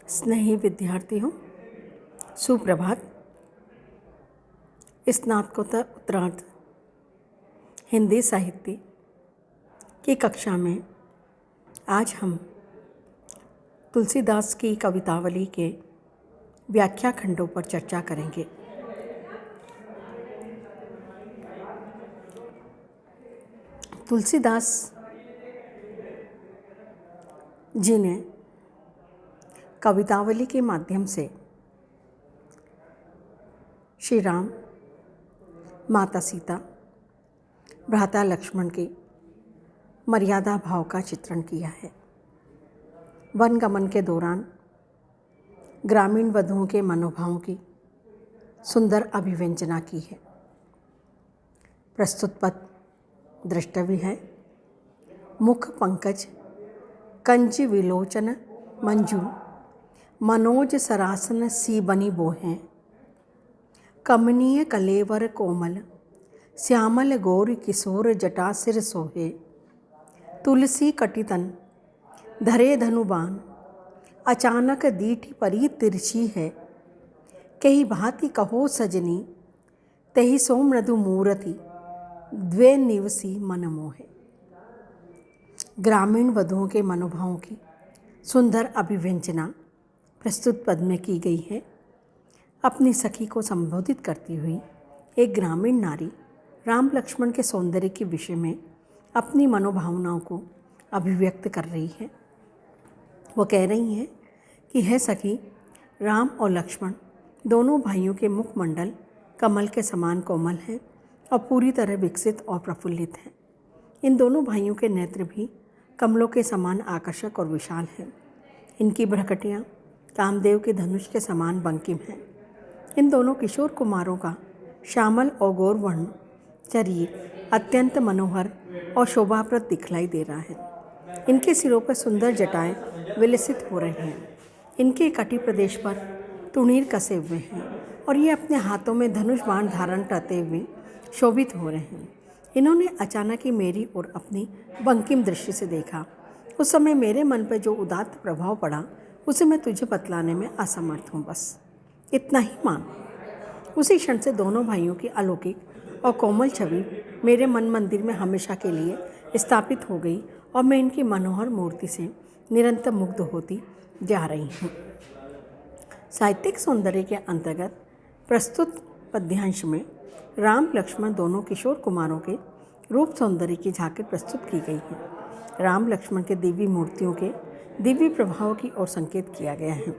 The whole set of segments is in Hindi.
स्नेही विद्यार्थियों, सुप्रभात। स्नातकोत्तर उत्तरार्ध हिंदी साहित्य की कक्षा में आज हम तुलसीदास की कवितावली के व्याख्या खंडों पर चर्चा करेंगे। तुलसीदास जी ने कवितावली के माध्यम से श्री राम, माता सीता, भ्राता लक्ष्मण की मर्यादा भाव का चित्रण किया है। वन गमन के दौरान ग्रामीण वधुओं के मनोभावों की सुंदर अभिव्यंजना की है। प्रस्तुत पद द्रष्टव्य है। मुख पंकज कंज विलोचन मंजू मनोज सरासन सी बनी बोहें। कमनीय कलेवर कोमल श्यामल गौर किशोर जटा सिर सोहे। तुलसी कटितन धरे धनुबान अचानक दीठी परी तिरछी है। कही भांति कहो सजनी तही सो मृदु मूरति द्वे निवसी मन मोहे। ग्रामीण वधुओं के मनोभावों की सुंदर अभिव्यंजना प्रस्तुत पद में की गई है। अपनी सखी को संबोधित करती हुई एक ग्रामीण नारी राम लक्ष्मण के सौंदर्य के विषय में अपनी मनोभावनाओं को अभिव्यक्त कर रही है। वो कह रही हैं कि है सखी, राम और लक्ष्मण दोनों भाइयों के मुखमंडल कमल के समान कोमल हैं और पूरी तरह विकसित और प्रफुल्लित हैं। इन दोनों भाइयों के नेत्र भी कमलों के समान आकर्षक और विशाल हैं। इनकी भ्रकटियाँ कामदेव के धनुष के समान बंकिम हैं। इन दोनों किशोर कुमारों का श्यामल और गौरवर्ण शरीर अत्यंत मनोहर और शोभाप्रद दिखलाई दे रहा है। इनके सिरों पर सुंदर जटाएं विलसित हो रही हैं। इनके कटी प्रदेश पर तुणीर कसे हुए हैं और ये अपने हाथों में धनुष बाण धारण करते हुए शोभित हो रहे हैं। इन्होंने अचानक ही मेरी ओर अपनी बंकिम दृष्टि से देखा। उस समय मेरे मन पर जो उदात्त प्रभाव पड़ा उसे मैं तुझे बतलाने में असमर्थ हूँ। बस इतना ही मान। उसी क्षण से दोनों भाइयों की अलौकिक और कोमल छवि मेरे मन मंदिर में हमेशा के लिए स्थापित हो गई और मैं इनकी मनोहर मूर्ति से निरंतर मुग्ध होती जा रही हूँ। साहित्यिक सौंदर्य के अंतर्गत प्रस्तुत पद्यांश में राम लक्ष्मण दोनों किशोर कुमारों के रूप सौंदर्य की झांकी प्रस्तुत की गई है। राम लक्ष्मण के दिव्य मूर्तियों के दिव्य प्रभाव की ओर संकेत किया गया है।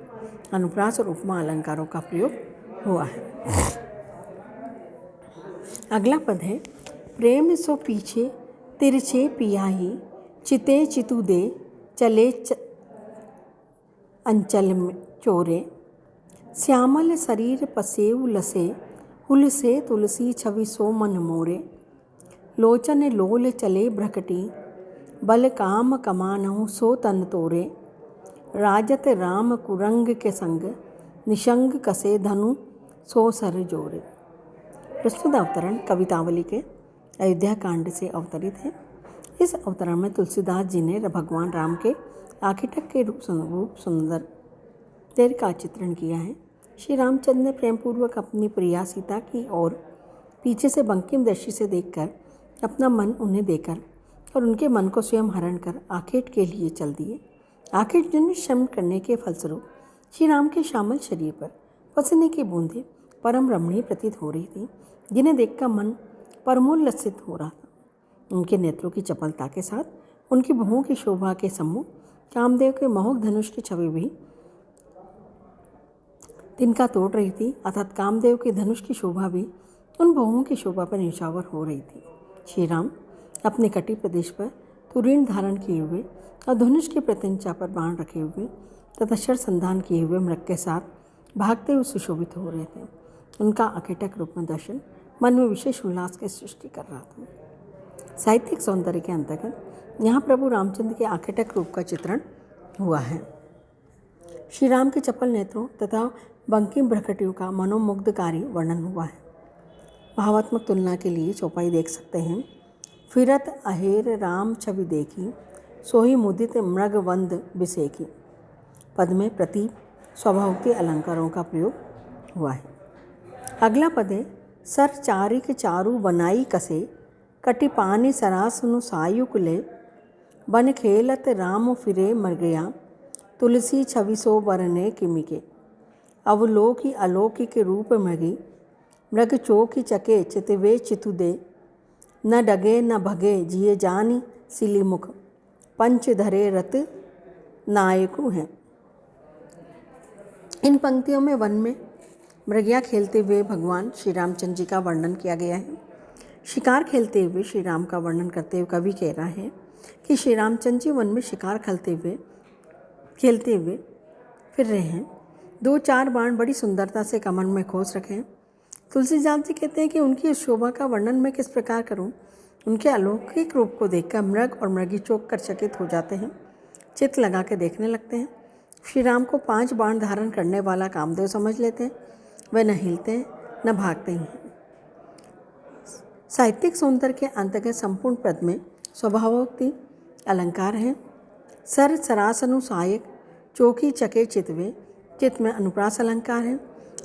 अनुप्रास और उपमा अलंकारों का प्रयोग हुआ है। अगला पद है। प्रेम सो पीछे तिरछे पियाही चिते चितु दे चले अंचल में चोरे। श्यामल शरीर पसेव लसे हुल से तुलसी छवि सो मन मोरे। लोचन लोल चले भ्रकटी बल काम कमानहु सो तन तोरे। राजत राम कुरंग के संग निशंग कसे धनु सो सर जोरे। प्रस्तुत अवतरण कवितावली के अयोध्या कांड से अवतरित है। इस अवतरण में तुलसीदास जी ने भगवान राम के आखिटक के रूप सुंदर देर का चित्रण किया है। श्री रामचंद्र ने प्रेमपूर्वक अपनी प्रिया सीता की ओर पीछे से बंकिम दृष्टि से देखकर अपना मन उन्हें देकर और उनके मन को स्वयं हरण कर आखेट के लिए चल दिए। आखेट जन्य श्रम करने के फलस्वरूप श्री राम के श्यामल शरीर पर पसीने की बूंदें परम रमणीय प्रतीत हो रही थी, जिन्हें देखकर मन परमोल्लसित हो रहा था। उनके नेत्रों की चपलता के साथ उनकी भुवों की शोभा के सम्मुख कामदेव के मोहक धनुष की छवि भी तिनका तोड़ रही थी, अर्थात कामदेव के धनुष की शोभा भी उन भुवों की शोभा पर निछावर हो रही थी। श्री राम अपने कटी प्रदेश पर तुरीण धारण किए हुए और धनुष के प्रत्यंचा पर बाण रखे हुए तथा शर संधान किए हुए मृग के साथ भागते हुए सुशोभित हो रहे थे। उनका अकेटक रूप में दर्शन मन में विशेष उल्लास की सृष्टि कर रहा था। साहित्यिक सौंदर्य के अंतर्गत यहाँ प्रभु रामचंद्र के अकेटक रूप का चित्रण हुआ है। श्री राम के चपल नेत्रों तथा बंकिम भ्रकटियों का मनोमुग्धकारी वर्णन हुआ है। भावात्मक तुलना के लिए चौपाई देख सकते हैं। फिरत अहेर राम छवि देखी सोही मुदित मृगवंद बिसेकी। पद में प्रति स्वभावोक्ति अलंकारों का प्रयोग हुआ है। अगला पद है सर चारिक चारू बनाई कसे कटिपानी सरासनु सायुकुले बन खेलत राम फिरे मर गया तुलसी छवि सो बरने किमिके अवलोकी अलौकिक रूप मृगी मृग चोकी चके चितवे चितुदे न डगे न भगे जिये जानी सिली मुख पंच धरे रत नायकु हैं। इन पंक्तियों में वन में मृगिया खेलते हुए भगवान श्री रामचंद्र जी का वर्णन किया गया है। शिकार खेलते हुए श्री राम का वर्णन करते हुए कवि कह रहा है कि श्री रामचंद्र जी वन में शिकार खेलते हुए फिर रहे हैं। 2-4 बाण बड़ी सुंदरता से कमर में खोस रखे हैं। तुलसीदास जी कहते हैं कि उनकी इस शोभा का वर्णन मैं किस प्रकार करूं। उनके अलौकिक रूप को देखकर मृग और मृगी चौंक कर चकित हो जाते हैं, चित्त लगा के देखने लगते हैं। श्री राम को 5 बाण धारण करने वाला कामदेव समझ लेते हैं। वे न हिलते हैं न भागते हैं। साहित्यिक सौंदर्य के अंतर्गत संपूर्ण पद में स्वभावोक्ति अलंकार हैं। सर सरासनु सहायक चौकी चके चितवे, चित्त में अनुप्रास अलंकार है।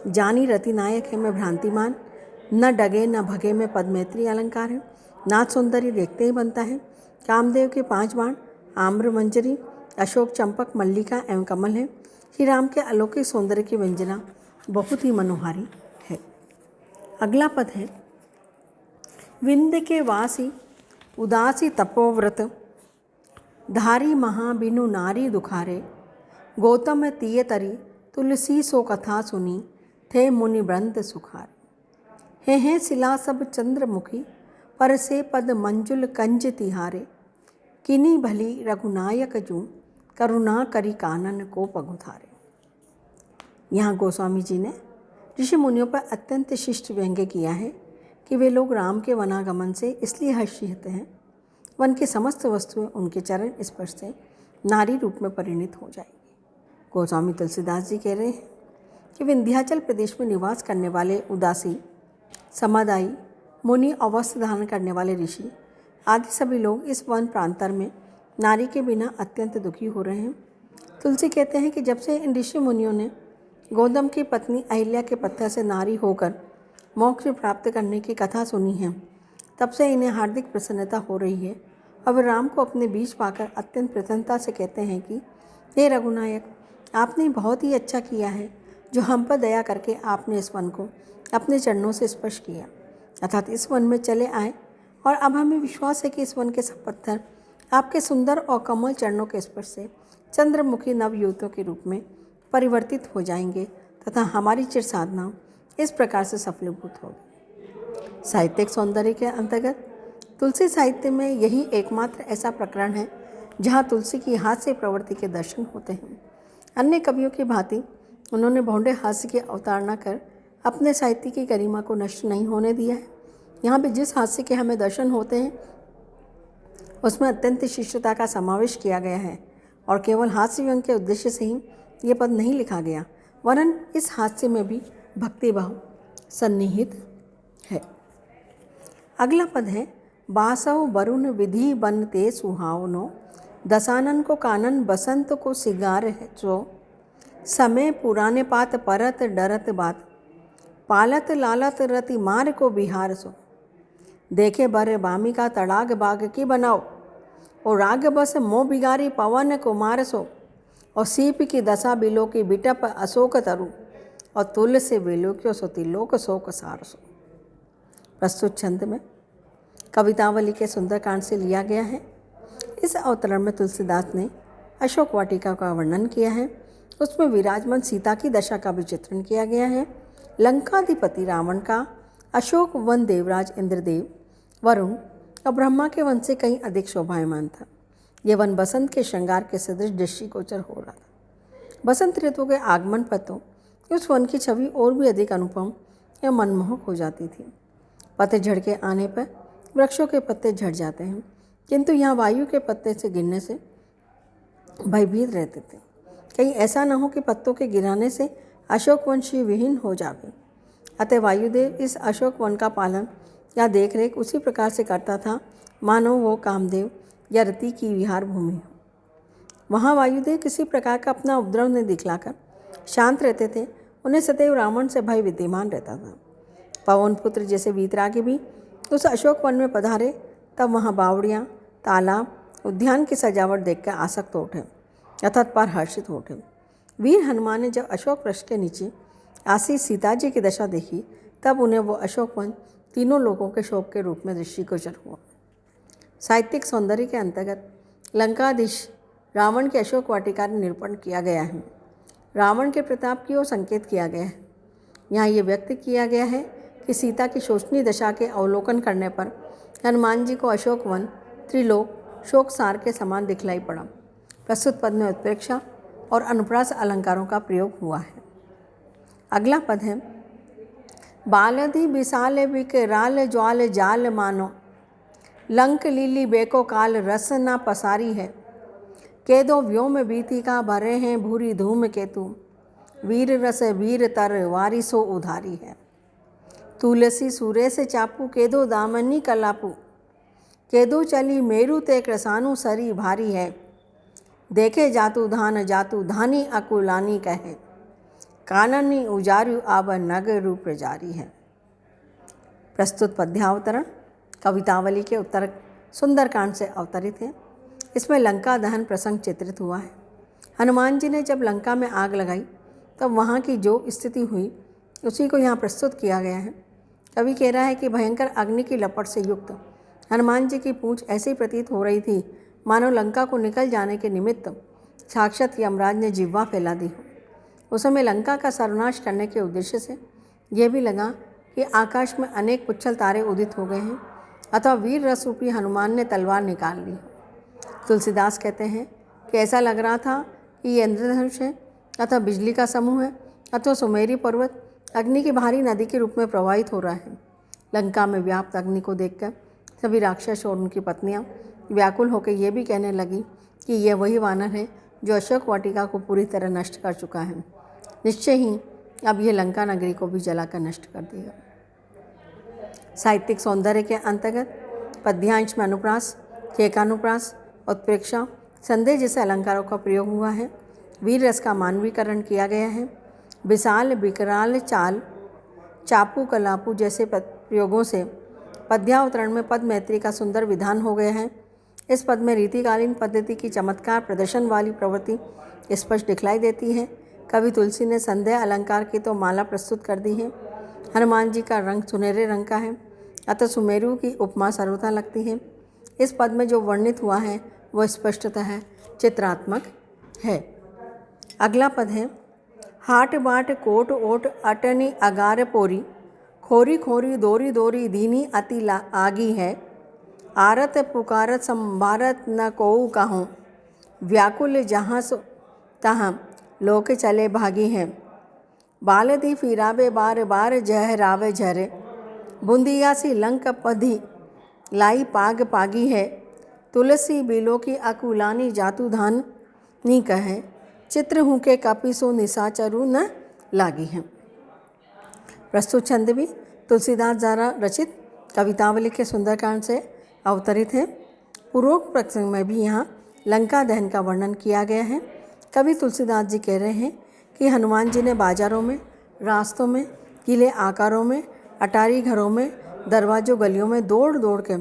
जानी रति नायक है में भ्रांतिमान, न डगे न भगे में पदमैत्री अलंकार है। नाथ सौंदर्य देखते ही बनता है। कामदेव के 5 बाण आम्र मंजरी अशोक चंपक मल्लिका एवं कमल है। श्री राम के अलौकिक सौंदर्य की व्यंजना बहुत ही मनोहारी है। अगला पद है विंध्य के वासी उदासी तपोव्रत धारी महाबिनु नारी दुखारे गौतम तीय तरी तुलसी सो कथा सुनी थे मुनि ब्रंत सुखारे हैं सिला सब चंद्रमुखी पर से पद मंजुल कंज तिहारे किनी भली रघुनायक जू करुणा करी कानन को पगुधारे। यहाँ गोस्वामी जी ने ऋषि मुनियों पर अत्यंत शिष्ट व्यंग्य किया है कि वे लोग राम के वनागमन से इसलिए हर्षित हैं, वन की समस्त वस्तुएं उनके चरण स्पर्श से नारी रूप में परिणित हो जाएगी। गोस्वामी तुलसीदास जी कह रहे हैं कि विंध्याचल प्रदेश में निवास करने वाले उदासी समादायी मुनि और वस्त्र धारण करने वाले ऋषि आदि सभी लोग इस वन प्रांतर में नारी के बिना अत्यंत दुखी हो रहे हैं। तुलसी कहते हैं कि जब से इन ऋषि मुनियों ने गौतम की पत्नी अहिल्या के पत्थर से नारी होकर मोक्ष प्राप्त करने की कथा सुनी है, तब से इन्हें हार्दिक प्रसन्नता हो रही है। अब राम को अपने बीच पाकर अत्यंत प्रसन्नता से कहते हैं कि हे रघुनायक, आपने बहुत ही अच्छा किया है जो हम पर दया करके आपने इस वन को अपने चरणों से स्पर्श किया, अर्थात इस वन में चले आए, और अब हमें विश्वास है कि इस वन के सब पत्थर आपके सुंदर और कमल चरणों के स्पर्श से चंद्रमुखी नवयुवतियों के रूप में परिवर्तित हो जाएंगे तथा हमारी चिर साधना इस प्रकार से सफलीभूत होगी। साहित्यिक सौंदर्य के अंतर्गत तुलसी साहित्य में यही एकमात्र ऐसा प्रकरण है जहाँ तुलसी की हास्य प्रवृत्ति के दर्शन होते हैं। अन्य कवियों की भांति उन्होंने भौंडे हास्य की अवतारणा कर अपने साहित्य की गरिमा को नष्ट नहीं होने दिया है। यहाँ पे जिस हास्य के हमें दर्शन होते हैं उसमें अत्यंत शिष्टता का समावेश किया गया है, और केवल हास्य व्यंग के उद्देश्य से ही ये पद नहीं लिखा गया, वरन इस हास्य में भी भक्तिभाव सन्निहित है। अगला पद है बासव वरुण विधि बनते सुहावनो दसानन को कानन बसंत को सिगार है चो समय पुराने पात परत डरत बात पालत लालत रति मार को बिहार सो देखे बर बामी का तड़ाग बाग की बनाओ और राग बस मोह बिगारी पवन को मार सो और सीप की दशा बिलो की बिटप अशोक तरु और तुल से बेलो क्यों सो तिलोक शोक सार सो। प्रस्तुत छंद में कवितावली के सुंदरकांड से लिया गया है। इस अवतरण में तुलसीदास ने अशोक वाटिका का वर्णन किया है। उसमें विराजमान सीता की दशा का भी चित्रण किया गया है। लंकाधिपति रावण का अशोक वन देवराज इंद्रदेव वरुण और ब्रह्मा के वन से कहीं अधिक शोभायमान था। यह वन बसंत के श्रृंगार के सदृश दृष्टिगोचर हो रहा था। बसंत ऋतु के आगमन पर तो उस वन की छवि और भी अधिक अनुपम या मनमोहक हो जाती थी। पतझड़ के आने पर वृक्षों के पत्ते झड़ जाते हैं, किंतु यहाँ वायु के पत्ते से गिरने से भयभीत रहते थे। कहीं ऐसा न हो कि पत्तों के गिराने से अशोक वन श्री विहीन हो जावे। अतः वायुदेव इस अशोक वन का पालन या देखरेख उसी प्रकार से करता था मानो वो कामदेव या रति की विहार भूमि हो। वहाँ वायुदेव किसी प्रकार का अपना उपद्रव नहीं दिखलाकर शांत रहते थे, उन्हें सदैव रावण से भय विद्यमान रहता था। पवन पुत्र जैसे वीतरागी भी उस अशोक वन में पधारे तब वहाँ बावड़ियाँ, तालाब, उद्यान की सजावट देखकर आसक्त हो उठे, अर्थात पर हर्षित हो उठे। वीर हनुमान ने जब अशोक वृक्ष के नीचे आसीन सीता जी की दशा देखी तब उन्हें वो अशोक वन तीनों लोगों के शोक के रूप में दृष्टिगोचर हुआ। साहित्यिक सौंदर्य के अंतर्गत लंकाधीश रावण की अशोक वाटिका का निरूपण किया गया है। रावण के प्रताप की ओर संकेत किया गया है। यहाँ ये व्यक्त किया गया है कि सीता की शोचनीय दशा के अवलोकन करने पर हनुमान जी को अशोक वन त्रिलोक शोक सार के समान दिखलाई पड़ा। प्रस्तुत पद में उत्प्रेक्षा और अनुप्रास अलंकारों का प्रयोग हुआ है। अगला पद है बालधि विशाल विकराल ज्वाल जाल मानो, लंक लीली बेको काल रस न पसारी है। केदो व्योम बीती का भरे हैं भूरी धूम केतु, वीर रस वीर तर वारिसो उधारी है। तुलसी सूर्य से चापू केदो दामनी कलापू, केदो चली मेरु ते कृसानु सरी भारी है। देखे जातु धानी अकुलानी कहे, काननी उजारु आब नग रूप जारी है। प्रस्तुत पद्यावतरण कवितावली के उत्तर सुंदरकांड से अवतरित है। इसमें लंका दहन प्रसंग चित्रित हुआ है। हनुमान जी ने जब लंका में आग लगाई तब वहाँ की जो स्थिति हुई उसी को यहाँ प्रस्तुत किया गया है। कवि कह रहा है कि भयंकर अग्नि की लपट से युक्त हनुमान जी की पूंछ ऐसी प्रतीत हो रही थी मानो लंका को निकल जाने के निमित्त साक्षात यमराज ने जिह्वा फैला दी हो। उस समय लंका का सर्वनाश करने के उद्देश्य से यह भी लगा कि आकाश में अनेक पुच्छल तारे उदित हो गए हैं अथवा वीर रस रूपी हनुमान ने तलवार निकाल ली। तुलसीदास कहते हैं कि ऐसा लग रहा था कि ये इंद्रधनुष है अथवा बिजली का समूह है अथवा सुमेरी पर्वत अग्नि की भारी नदी के रूप में प्रवाहित हो रहा है। लंका में व्याप्त अग्नि को देखकर सभी राक्षस और उनकी पत्नियां व्याकुल होकर ये भी कहने लगी कि यह वही वानर है जो अशोक वाटिका को पूरी तरह नष्ट कर चुका है। निश्चय ही अब यह लंका नगरी को भी जलाकर नष्ट कर देगा। साहित्यिक सौंदर्य के अंतर्गत पद्यांश में अनुप्रास, केकानुप्रास, उत्प्रेक्षा, संदेह जैसे अलंकारों का प्रयोग हुआ है। वीर रस का मानवीकरण किया गया है। विशाल विकराल चाल चापू कलापू जैसे प्रयोगों से पद्यावतरण में पद मैत्री का सुंदर विधान हो गया है। इस पद में रीतिकालीन पद्धति की चमत्कार प्रदर्शन वाली प्रवृत्ति स्पष्ट दिखलाई देती है। कवि तुलसी ने संध्या अलंकार की तो माला प्रस्तुत कर दी है। हनुमान जी का रंग सुनहरे रंग का है अतः सुमेरु की उपमा सर्वथा लगती है। इस पद में जो वर्णित हुआ है वह स्पष्टतः चित्रात्मक है। अगला पद है हाट बाट कोट ओट अटनी अगार पोरी, खोरी खोरी दोरी दोरी दीनी अति आगी है। आरत पुकारत संभारत न कोऊ कहूँ, व्याकुल जहाँ सो तहाँ लोक चले भागी हैं। बालदी फिरावे बार बार जहरावे झरे, बूंदिया सी लंक पधी लाई पाग पागी है। तुलसी बिलो की अकुलानी जातु धान नी कहे, चित्र हूँ के कपिसो निशाचरु न लागी हैं। प्रस्तुत छंद भी तुलसीदास द्वारा रचित कवितावली के सुंदरकांड से अवतरित है। पूर्वोक्त प्रसंग में भी यहाँ लंका दहन का वर्णन किया गया है। कवि तुलसीदास जी कह रहे हैं कि हनुमान जी ने बाजारों में, रास्तों में, किले आकारों में, अटारी घरों में, दरवाजों गलियों में दौड़ दौड़ के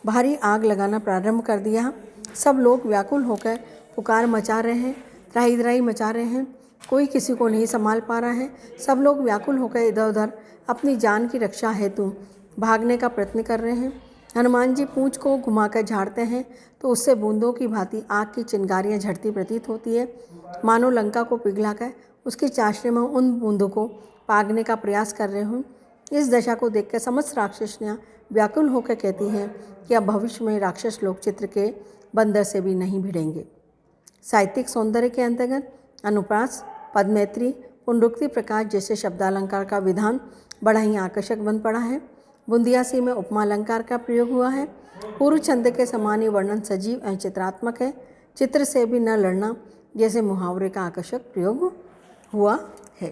भारी आग लगाना प्रारंभ कर दिया। सब लोग व्याकुल होकर पुकार मचा रहे हैं, त्राही त्राही मचा रहे हैं। कोई किसी को नहीं संभाल पा रहा है। सब लोग व्याकुल होकर इधर उधर अपनी जान की रक्षा हेतु भागने का प्रयत्न कर रहे हैं। हनुमान जी पूंछ को घुमाकर झाड़ते हैं तो उससे बूंदों की भांति आग की चिंगारियां झड़ती प्रतीत होती है, मानो लंका को पिघलाकर उसकी चाशनी में उन बूंदों को पागने का प्रयास कर रहे हों। इस दशा को देखकर समस्त राक्षसनियाँ व्याकुल होकर कहती हैं कि अब भविष्य में राक्षस लोग चित्र के बंदर से भी नहीं भिड़ेंगे। साहित्यिक सौंदर्य के अंतर्गत अनुप्रास, पदमैत्री, पुनरुक्ति प्रकाश जैसे शब्दालंकार का विधान बड़ा ही आकर्षक बन पड़ा है। बुंदियासी में उपमा अलंकार का प्रयोग हुआ है। पूर्व छंद के समान ही वर्णन सजीव एवं चित्रात्मक है। चित्र से भी न लड़ना जैसे मुहावरे का आकर्षक प्रयोग हुआ है।